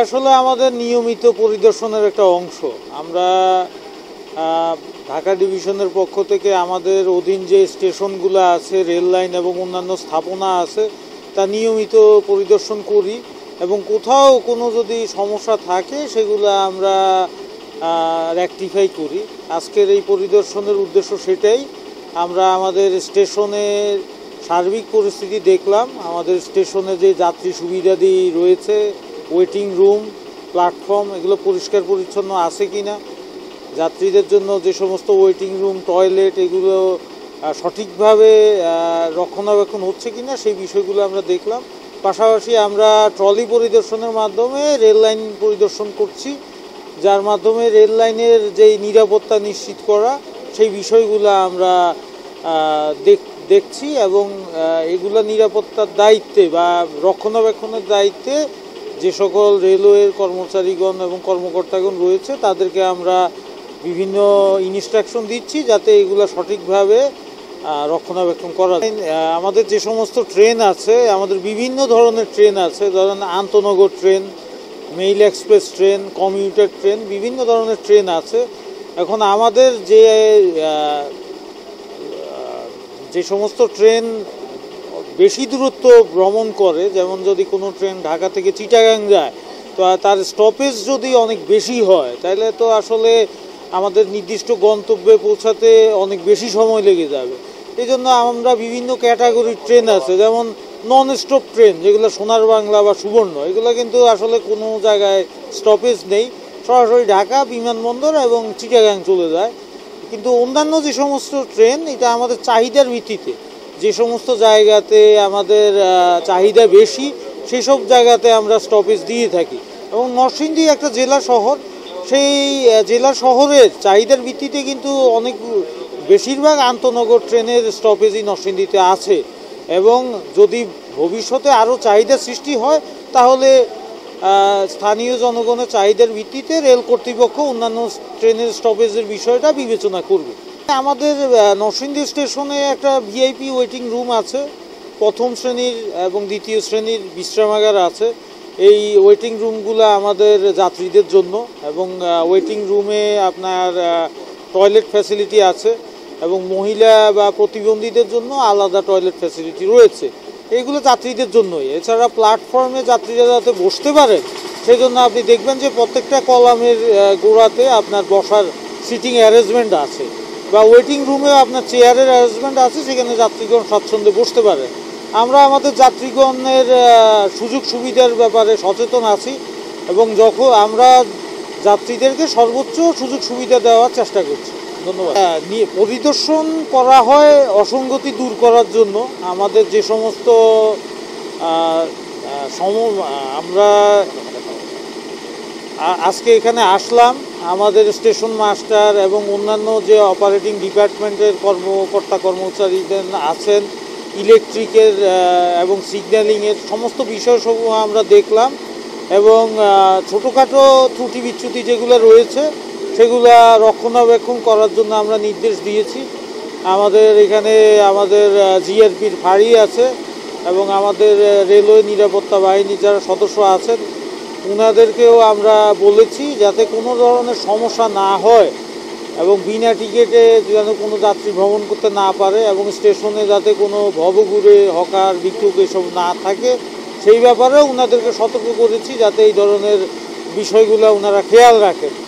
আসলে আমাদের নিয়মিত পরিদর্শনের একটা অংশ। আমরা ঢাকা ডিভিশনের পক্ষ থেকে আমাদের অধীন যে স্টেশনগুলো আছে, রেল লাইন এবং অন্যান্য স্থাপনা আছে, তা নিয়মিত পরিদর্শন করি এবং কোথাও কোনো যদি সমস্যা থাকে সেগুলো আমরা রেকটিফাই করি। আজকের এই পরিদর্শনের উদ্দেশ্য সেটাই। আমরা আমাদের স্টেশনের সার্বিক পরিস্থিতি দেখলাম। আমাদের স্টেশনে যে যাত্রী সুবিধাদি রয়েছে, ওয়েটিং রুম, প্ল্যাটফর্ম, এগুলো পরিষ্কার পরিচ্ছন্ন আছে কি না, যাত্রীদের জন্য যে সমস্ত ওয়েটিং রুম, টয়লেট, এগুলো সঠিকভাবে রক্ষণাবেক্ষণ হচ্ছে কি না, সেই বিষয়গুলো আমরা দেখলাম। পাশাপাশি আমরা ট্রলি পরিদর্শনের মাধ্যমে রেল লাইন পরিদর্শন করছি, যার মাধ্যমে রেল লাইনের যেই নিরাপত্তা নিশ্চিত করা, সেই বিষয়গুলো আমরা দেখছি এবং এগুলো নিরাপত্তার দায়িত্বে বা রক্ষণাবেক্ষণের দায়িত্বে যে সকল রেলওয়ের কর্মচারীগণ এবং কর্মকর্তাগণ রয়েছে তাদেরকে আমরা বিভিন্ন ইনস্ট্রাকশন দিচ্ছি যাতে এগুলো সঠিকভাবে রক্ষণাবেক্ষণ করা যায়। আমাদের যে সমস্ত ট্রেন আছে, আমাদের বিভিন্ন ধরনের ট্রেন আছে, ধরেন আন্তনগর train, mail express train, commuter train, বিভিন্ন ধরনের ট্রেন আছে। এখন আমাদের যে সমস্ত ট্রেন বেশি দূরত্ব ভ্রমণ করে, যেমন যদি কোনো ট্রেন ঢাকা থেকে চিটাগাং যায়, তো তার স্টপেজ যদি অনেক বেশি হয়, তাহলে তো আসলে আমাদের নির্দিষ্ট গন্তব্যে পৌঁছাতে অনেক বেশি সময় লেগে যাবে। এই জন্য আমরা বিভিন্ন ক্যাটাগরির ট্রেন আছে, যেমন নন স্টপ ট্রেন, যেগুলো সোনার বাংলা বা সুবর্ণ, এগুলো কিন্তু আসলে কোনো জায়গায় স্টপেজ নেই, সরাসরি ঢাকা বিমানবন্দর এবং চিটাগাং চলে যায়। কিন্তু অন্যান্য যে সমস্ত ট্রেন, এটা আমাদের চাহিদার ভিত্তিতে, যে সমস্ত জায়গাতে আমাদের চাহিদা বেশি সেই সব জায়গাতে আমরা স্টপেজ দিয়ে থাকি। এবং নরসিংদী একটা জেলা শহর, সেই জেলা শহরের চাহিদার ভিত্তিতে কিন্তু অনেক বেশিরভাগ আন্তনগর ট্রেনের স্টপেজই নরসিংদীতে আছে। এবং যদি ভবিষ্যতে আরও চাহিদা সৃষ্টি হয়, তাহলে স্থানীয় জনগণের চাহিদার ভিত্তিতে রেল কর্তৃপক্ষ অন্যান্য ট্রেনের স্টপেজের বিষয়টা বিবেচনা করবে। আমাদের নরসিংদী স্টেশনে একটা ভিআইপি ওয়েটিং রুম আছে, প্রথম শ্রেণীর এবং দ্বিতীয় শ্রেণীর বিশ্রামাগার আছে। এই ওয়েটিং রুমগুলো আমাদের যাত্রীদের জন্য, এবং ওয়েটিং রুমে আপনার টয়লেট ফ্যাসিলিটি আছে এবং মহিলা বা প্রতিবন্ধীদের জন্য আলাদা টয়লেট ফ্যাসিলিটি রয়েছে। এইগুলো যাত্রীদের জন্যই। এছাড়া প্ল্যাটফর্মে যাত্রীরা যাতে বসতে পারে, সেই জন্য আপনি দেখবেন যে প্রত্যেকটা কলামের গোড়াতে আপনার বসার সিটিং অ্যারেঞ্জমেন্ট আছে, বা ওয়েটিং রুমেও আপনার চেয়ারের অ্যারেঞ্জমেন্ট আছে, সেখানে যাত্রীগণ স্বাচ্ছন্দ্যে বসতে পারে। আমরা আমাদের যাত্রীগণের সুযোগ সুবিধার ব্যাপারে সচেতন আছি এবং যখন আমরা যাত্রীদেরকে সর্বোচ্চ সুযোগ সুবিধা দেওয়ার চেষ্টা করছি। ধন্যবাদ। পরিদর্শন করা হয় অসঙ্গতি দূর করার জন্য। আমাদের যে সমস্ত আমরা আজকে এখানে আসলাম, আমাদের স্টেশন মাস্টার এবং অন্যান্য যে অপারেটিং ডিপার্টমেন্টের কর্মকর্তা কর্মচারীদের আছেন, ইলেকট্রিকের এবং সিগন্যালিংয়ের সমস্ত বিষয়সমূহ আমরা দেখলাম এবং ছোটোখাটো ত্রুটি বিচ্যুতি যেগুলো রয়েছে সেগুলো রক্ষণাবেক্ষণ করার জন্য আমরা নির্দেশ দিয়েছি। আমাদের এখানে আমাদের জিআরপির ফাঁড়ি আছে এবং আমাদের রেলওয়ে নিরাপত্তা বাহিনী যারা সদস্য আছেন ওনাদেরকেও আমরা বলেছি যাতে কোনো ধরনের সমস্যা না হয় এবং বিনা টিকিটে যেন কোনো যাত্রী ভ্রমণ করতে না পারে, এবং স্টেশনে যাতে কোনো ভবঘুরে, হকার, ভিক্ষুক এসব না থাকে, সেই ব্যাপারেও ওনাদেরকে সতর্ক করেছি যাতে এই ধরনের বিষয়গুলো ওনারা খেয়াল রাখেন।